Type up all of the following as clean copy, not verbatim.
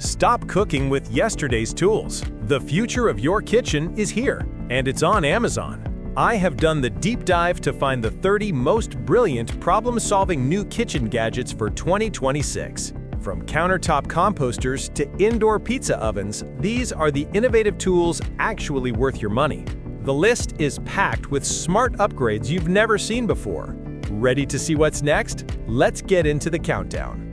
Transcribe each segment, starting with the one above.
Stop cooking with yesterday's tools. The future of your kitchen is here, and it's on Amazon. I have done the deep dive to find the 30 most brilliant problem-solving new kitchen gadgets for 2026. From countertop composters to indoor pizza ovens, these are the innovative tools actually worth your money. The list is packed with smart upgrades you've never seen before. Ready to see what's next? Let's get into the countdown.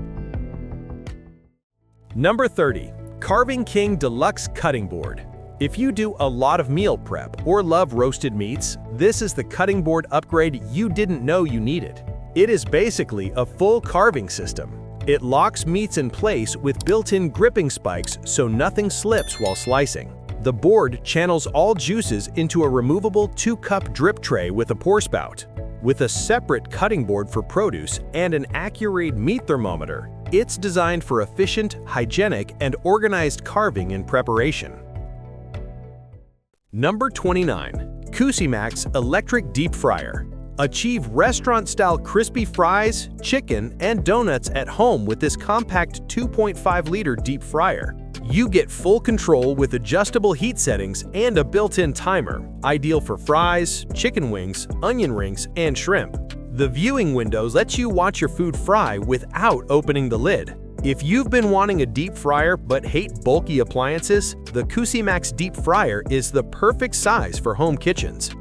Number 30. Carving King Deluxe Cutting Board. If you do a lot of meal prep or love roasted meats, this is the cutting board upgrade you didn't know you needed. It is basically a full carving system. It locks meats in place with built-in gripping spikes so nothing slips while slicing. The board channels all juices into a removable 2-cup drip tray with a pour spout. With a separate cutting board for produce and an accurate meat thermometer, it's designed for efficient, hygienic, and organized carving and preparation. Number 29. Cuisinmax Electric Deep Fryer. Achieve restaurant-style crispy fries, chicken, and donuts at home with this compact 2.5-liter deep fryer. You get full control with adjustable heat settings and a built-in timer, ideal for fries, chicken wings, onion rings, and shrimp. The viewing window lets you watch your food fry without opening the lid. If you've been wanting a deep fryer but hate bulky appliances, the Cuisinmax Deep Fryer is the perfect size for home kitchens.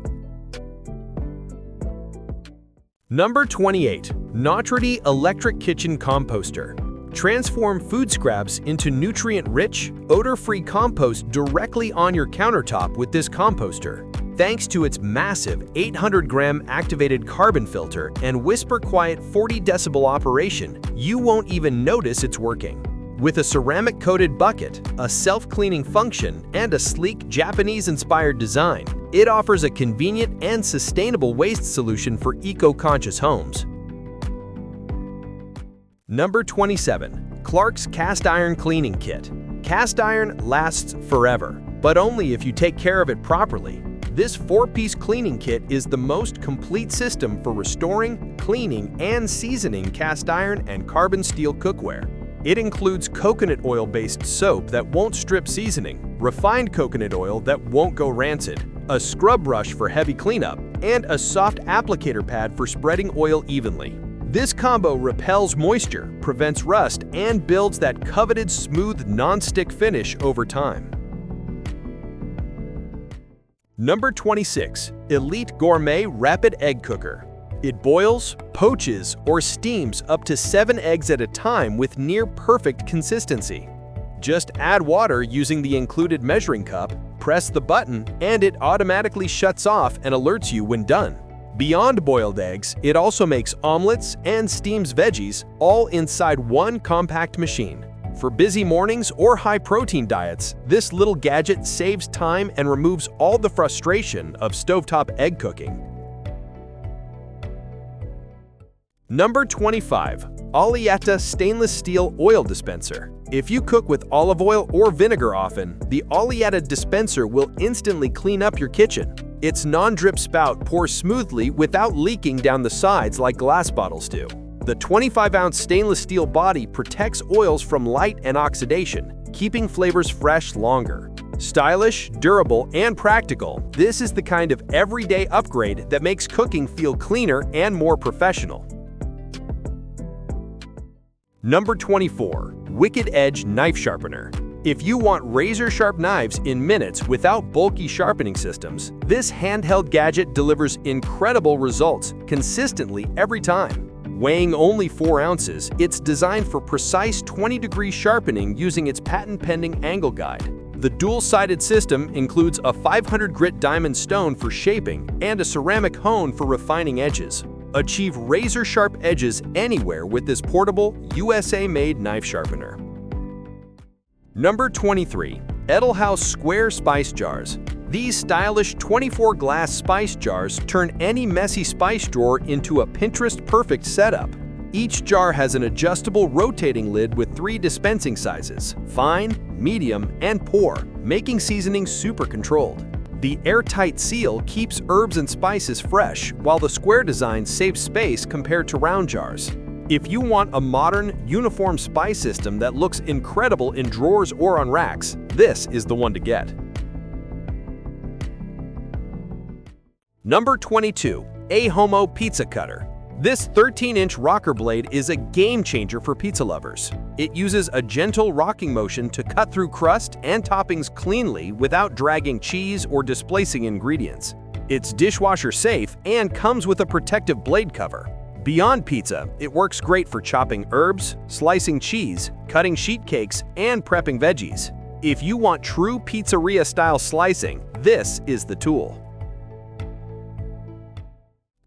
Number 28. Naughtrity Electric Kitchen Composter. Transform food scraps into nutrient-rich, odor-free compost directly on your countertop with this composter. Thanks to its massive 800-gram activated carbon filter and whisper-quiet 40-decibel operation, you won't even notice it's working. With a ceramic-coated bucket, a self-cleaning function, and a sleek Japanese-inspired design, it offers a convenient and sustainable waste solution for eco-conscious homes. Number 27. Clark's Cast Iron Cleaning Kit. Cast iron lasts forever, but only if you take care of it properly. This 4-piece cleaning kit is the most complete system for restoring, cleaning, and seasoning cast iron and carbon steel cookware. It includes coconut oil-based soap that won't strip seasoning, refined coconut oil that won't go rancid, a scrub brush for heavy cleanup, and a soft applicator pad for spreading oil evenly. This combo repels moisture, prevents rust, and builds that coveted smooth non-stick finish over time. Number 26. Elite Gourmet Rapid Egg Cooker. It boils, poaches, or steams up to 7 eggs at a time with near-perfect consistency. Just add water using the included measuring cup, press the button, and it automatically shuts off and alerts you when done. Beyond boiled eggs, it also makes omelets and steams veggies all inside one compact machine. For busy mornings or high-protein diets, this little gadget saves time and removes all the frustration of stovetop egg cooking. Number 25. Alietta Stainless Steel Oil Dispenser. If you cook with olive oil or vinegar often, the Alietta dispenser will instantly clean up your kitchen. Its non-drip spout pours smoothly without leaking down the sides like glass bottles do. The 25-ounce stainless steel body protects oils from light and oxidation, keeping flavors fresh longer. Stylish, durable, and practical, this is the kind of everyday upgrade that makes cooking feel cleaner and more professional. Number 24. Wicked Edge Knife Sharpener. If you want razor-sharp knives in minutes without bulky sharpening systems, this handheld gadget delivers incredible results consistently every time. Weighing only 4 ounces, it's designed for precise 20-degree sharpening using its patent-pending angle guide. The dual-sided system includes a 500-grit diamond stone for shaping and a ceramic hone for refining edges. Achieve razor-sharp edges anywhere with this portable, USA-made knife sharpener. Number 23. Edelhaus Square Spice Jars. These stylish 24-glass spice jars turn any messy spice drawer into a Pinterest-perfect setup. Each jar has an adjustable rotating lid with 3 dispensing sizes: fine, medium, and pour, making seasoning super controlled. The airtight seal keeps herbs and spices fresh, while the square design saves space compared to round jars. If you want a modern, uniform spice system that looks incredible in drawers or on racks, this is the one to get. Number 22. Ahomo Pizza Cutter. This 13-inch rocker blade is a game-changer for pizza lovers. It uses a gentle rocking motion to cut through crust and toppings cleanly without dragging cheese or displacing ingredients. It's dishwasher safe and comes with a protective blade cover. Beyond pizza, it works great for chopping herbs, slicing cheese, cutting sheet cakes, and prepping veggies. If you want true pizzeria-style slicing, this is the tool.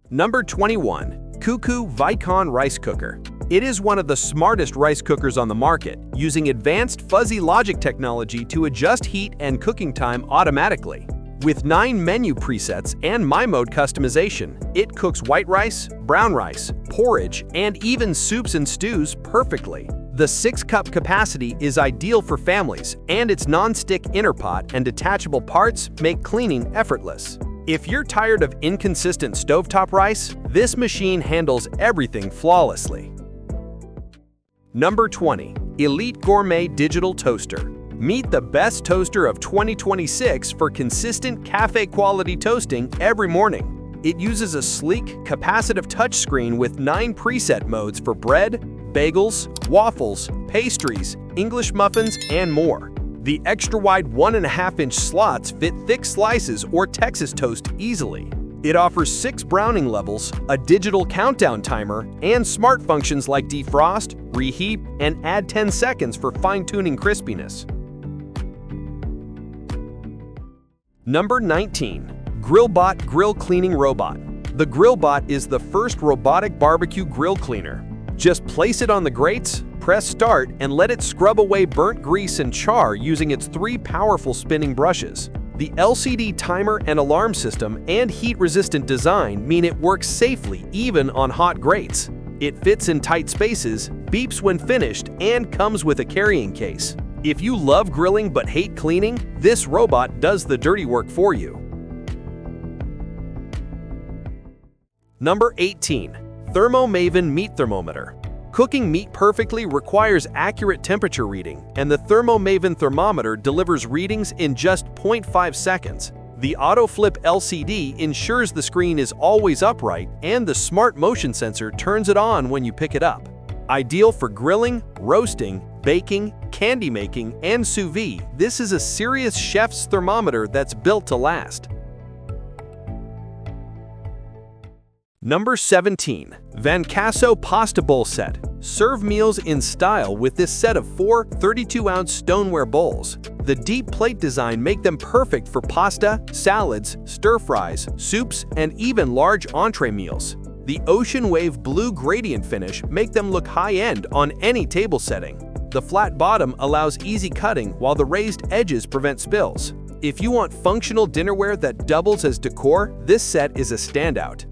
Number 21. Cuckoo Vicon Rice Cooker. It is one of the smartest rice cookers on the market, using advanced fuzzy logic technology to adjust heat and cooking time automatically. With 9 menu presets and My Mode customization, it cooks white rice, brown rice, porridge, and even soups and stews perfectly. The 6-cup capacity is ideal for families, and its non-stick inner pot and detachable parts make cleaning effortless. If you're tired of inconsistent stovetop rice, this machine handles everything flawlessly. Number 20. Elite Gourmet Digital Toaster. Meet the best toaster of 2026 for consistent cafe-quality toasting every morning. It uses a sleek, capacitive touchscreen with 9 preset modes for bread, bagels, waffles, pastries, English muffins, and more. The extra-wide 1.5-inch slots fit thick slices or Texas toast easily. It offers 6 browning levels, a digital countdown timer, and smart functions like defrost, reheat, and add 10 seconds for fine-tuning crispiness. Number 19. GrillBot Grill Cleaning Robot. The GrillBot is the first robotic barbecue grill cleaner. Just place it on the grates, press start, and let it scrub away burnt grease and char using its 3 powerful spinning brushes. The LCD timer and alarm system and heat-resistant design mean it works safely even on hot grates. It fits in tight spaces, beeps when finished, and comes with a carrying case. If you love grilling but hate cleaning, this robot does the dirty work for you. Number 18. ThermoMaven Meat Thermometer. Cooking meat perfectly requires accurate temperature reading, and the ThermoMaven thermometer delivers readings in just 0.5 seconds. The auto-flip LCD ensures the screen is always upright, and the smart motion sensor turns it on when you pick it up. Ideal for grilling, roasting, baking, candy making, and sous vide, this is a serious chef's thermometer that's built to last. Number 17. Vancasso Pasta Bowl Set. Serve meals in style with this set of 4 32-ounce stoneware bowls. The deep plate design make them perfect for pasta, salads, stir-fries, soups, and even large entree meals. The Ocean Wave blue gradient finish make them look high-end on any table setting. The flat bottom allows easy cutting while the raised edges prevent spills. If you want functional dinnerware that doubles as decor, this set is a standout.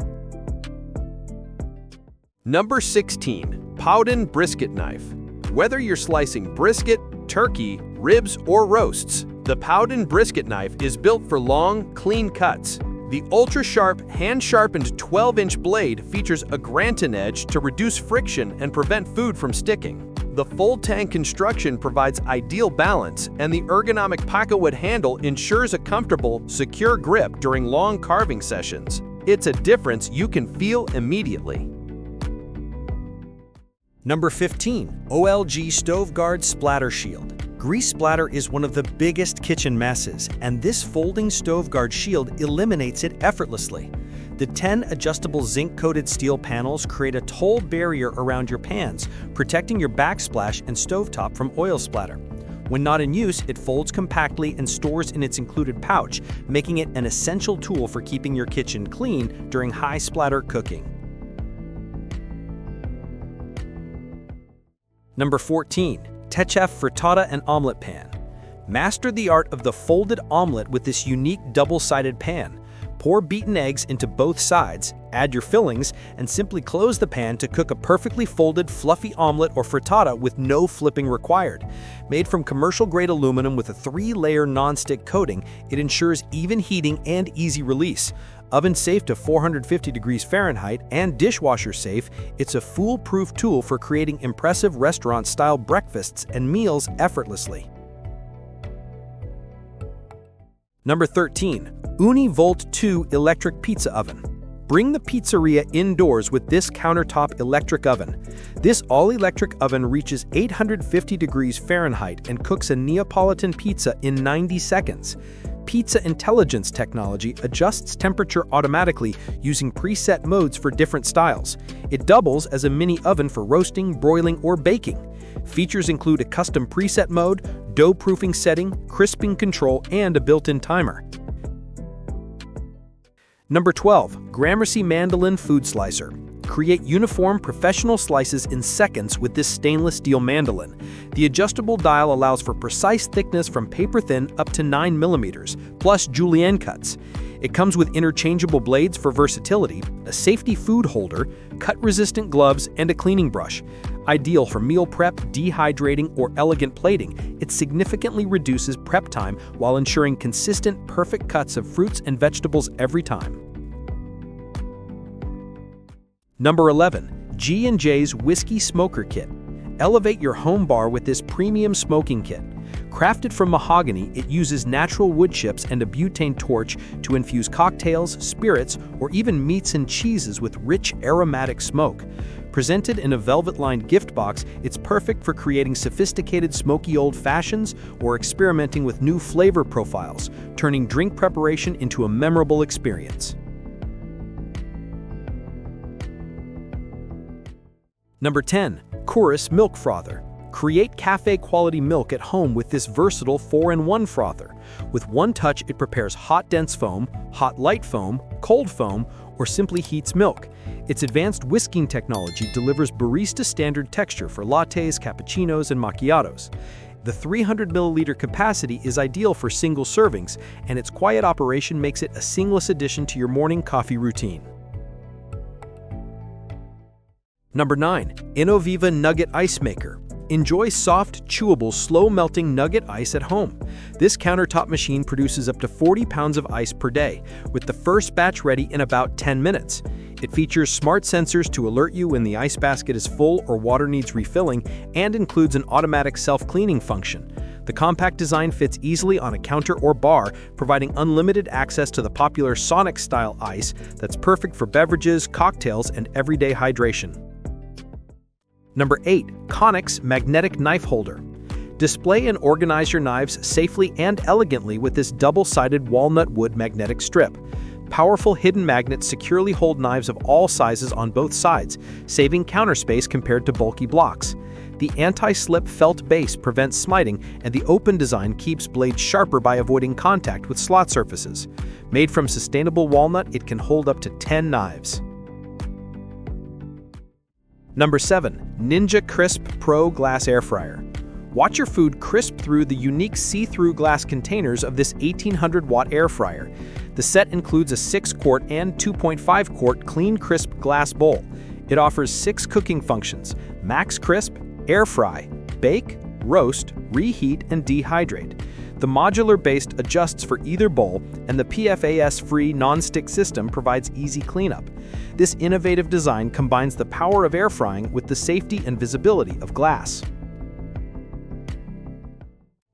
Number 16. Powden Brisket Knife. Whether you're slicing brisket, turkey, ribs, or roasts, the Powden Brisket Knife is built for long, clean cuts. The ultra-sharp, hand-sharpened 12-inch blade features a Granton edge to reduce friction and prevent food from sticking. The full-tank construction provides ideal balance, and the ergonomic pocketwood handle ensures a comfortable, secure grip during long carving sessions. It's a difference you can feel immediately. Number 15. OLG Stove Guard Splatter Shield. Grease splatter is one of the biggest kitchen messes, and this folding stove guard shield eliminates it effortlessly. The 10 adjustable zinc-coated steel panels create a toll barrier around your pans, protecting your backsplash and stovetop from oil splatter. When not in use, it folds compactly and stores in its included pouch, making it an essential tool for keeping your kitchen clean during high-splatter cooking. Number 14. Techef Frittata and Omelette Pan. Master the art of the folded omelet with this unique double-sided pan. Pour beaten eggs into both sides, add your fillings, and simply close the pan to cook a perfectly folded, fluffy omelet or frittata with no flipping required. Made from commercial-grade aluminum with a 3-layer non-stick coating, it ensures even heating and easy release. Oven safe to 450 degrees Fahrenheit and dishwasher safe, it's a foolproof tool for creating impressive restaurant-style breakfasts and meals effortlessly. Number 13. Univolt 2 Electric Pizza Oven. Bring the pizzeria indoors with this countertop electric oven. This all-electric oven reaches 850 degrees Fahrenheit and cooks a Neapolitan pizza in 90 seconds. Pizza Intelligence technology adjusts temperature automatically using preset modes for different styles. It doubles as a mini oven for roasting, broiling, or baking. Features include a custom preset mode, dough-proofing setting, crisping control, and a built-in timer. Number 12. Gramercy Mandolin Food Slicer. Create uniform, professional slices in seconds with this stainless steel mandolin. The adjustable dial allows for precise thickness from paper-thin up to 9 mm, plus julienne cuts. It comes with interchangeable blades for versatility, a safety food holder, cut-resistant gloves, and a cleaning brush. Ideal for meal prep, dehydrating, or elegant plating, it significantly reduces prep time while ensuring consistent, perfect cuts of fruits and vegetables every time. Number 11. G&J's Whiskey Smoker Kit. Elevate your home bar with this premium smoking kit. Crafted from mahogany, it uses natural wood chips and a butane torch to infuse cocktails, spirits, or even meats and cheeses with rich aromatic smoke. Presented in a velvet-lined gift box, it's perfect for creating sophisticated smoky old fashions or experimenting with new flavor profiles, turning drink preparation into a memorable experience. Number 10. Chorus Milk Frother. Create cafe-quality milk at home with this versatile 4-in-1 frother. With one touch, it prepares hot dense foam, hot light foam, cold foam, or simply heats milk. Its advanced whisking technology delivers barista-standard texture for lattes, cappuccinos, and macchiatos. The 300 milliliter capacity is ideal for single servings, and its quiet operation makes it a seamless addition to your morning coffee routine. Number 9. Innoviva Nugget Ice Maker. Enjoy soft, chewable, slow-melting nugget ice at home. This countertop machine produces up to 40 pounds of ice per day, with the first batch ready in about 10 minutes. It features smart sensors to alert you when the ice basket is full or water needs refilling, and includes an automatic self-cleaning function. The compact design fits easily on a counter or bar, providing unlimited access to the popular Sonic-style ice that's perfect for beverages, cocktails, and everyday hydration. Number 8. Connex Magnetic Knife Holder. Display and organize your knives safely and elegantly with this double-sided walnut wood magnetic strip. Powerful hidden magnets securely hold knives of all sizes on both sides, saving counter space compared to bulky blocks. The anti-slip felt base prevents smiting, and the open design keeps blades sharper by avoiding contact with slot surfaces. Made from sustainable walnut, it can hold up to 10 knives. Number 7. Ninja Crisp Pro Glass Air Fryer. Watch your food crisp through the unique see-through glass containers of this 1800-watt air fryer. The set includes a 6-quart and 2.5-quart clean crisp glass bowl. It offers 6 cooking functions: max crisp, air fry, bake, roast, reheat, and dehydrate. The modular base adjusts for either bowl, and the PFAS-free non-stick system provides easy cleanup. This innovative design combines the power of air frying with the safety and visibility of glass.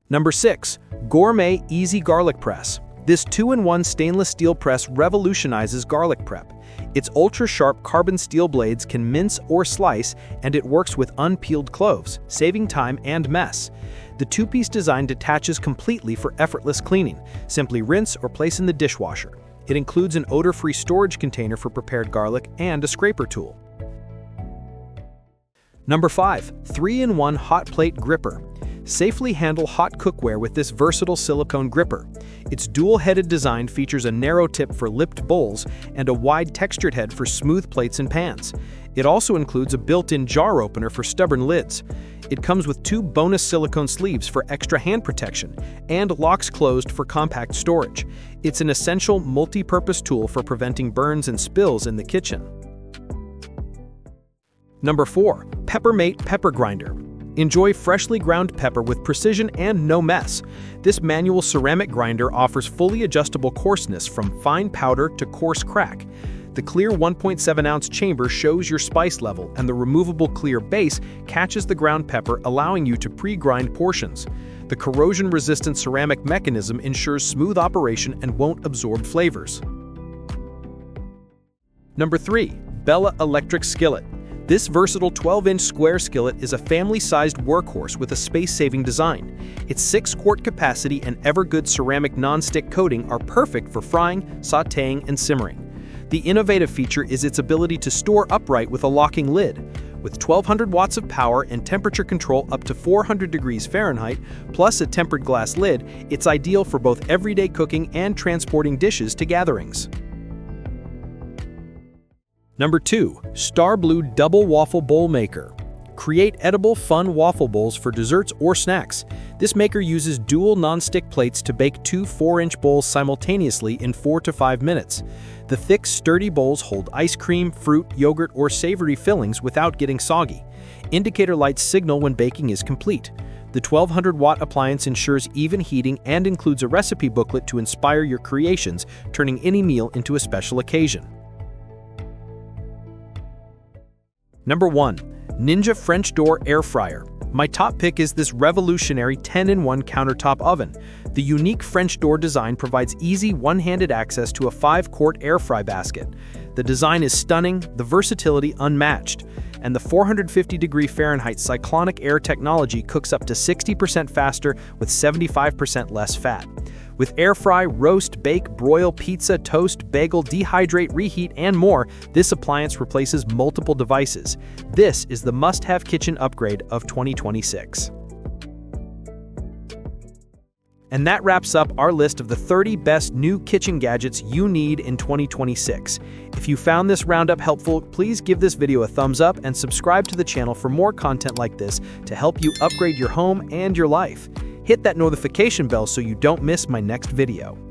Number 6. Gourmet Easy Garlic Press. This 2-in-1 stainless steel press revolutionizes garlic prep. Its ultra-sharp carbon steel blades can mince or slice, and it works with unpeeled cloves, saving time and mess. The two-piece design detaches completely for effortless cleaning. Simply rinse or place in the dishwasher. It includes an odor-free storage container for prepared garlic and a scraper tool. Number 5. 3-in-1 Hot Plate Gripper. Safely handle hot cookware with this versatile silicone gripper. Its dual-headed design features a narrow tip for lipped bowls and a wide textured head for smooth plates and pans. It also includes a built-in jar opener for stubborn lids. It comes with 2 bonus silicone sleeves for extra hand protection and locks closed for compact storage. It's an essential multi-purpose tool for preventing burns and spills in the kitchen. Number 4. Peppermate Pepper Grinder. Enjoy freshly ground pepper with precision and no mess. This manual ceramic grinder offers fully adjustable coarseness from fine powder to coarse crack. The clear 1.7-ounce chamber shows your spice level, and the removable clear base catches the ground pepper, allowing you to pre-grind portions. The corrosion-resistant ceramic mechanism ensures smooth operation and won't absorb flavors. Number 3. Bella Electric Skillet. This versatile 12-inch square skillet is a family-sized workhorse with a space-saving design. Its 6-quart capacity and Evergood ceramic non-stick coating are perfect for frying, sautéing, and simmering. The innovative feature is its ability to store upright with a locking lid. With 1,200 watts of power and temperature control up to 400 degrees Fahrenheit, plus a tempered glass lid, it's ideal for both everyday cooking and transporting dishes to gatherings. Number 2. Star Blue Double Waffle Bowl Maker. Create edible, fun waffle bowls for desserts or snacks. This maker uses dual non-stick plates to bake 2 4-inch bowls simultaneously in 4 to 5 minutes. The thick, sturdy bowls hold ice cream, fruit, yogurt, or savory fillings without getting soggy. Indicator lights signal when baking is complete. The 1,200-watt appliance ensures even heating and includes a recipe booklet to inspire your creations, turning any meal into a special occasion. Number 1. Ninja French Door Air Fryer. My top pick is this revolutionary 10-in-1 countertop oven. The unique French door design provides easy one-handed access to a 5-quart air fry basket. The design is stunning, the versatility unmatched, and the 450-degree Fahrenheit cyclonic air technology cooks up to 60% faster with 75% less fat. With air fry, roast, bake, broil, pizza, toast, bagel, dehydrate, reheat, and more, this appliance replaces multiple devices. This is the must-have kitchen upgrade of 2026. And that wraps up our list of the 30 best new kitchen gadgets you need in 2026. If you found this roundup helpful, please give this video a thumbs up and subscribe to the channel for more content like this to help you upgrade your home and your life. Hit that notification bell so you don't miss my next video.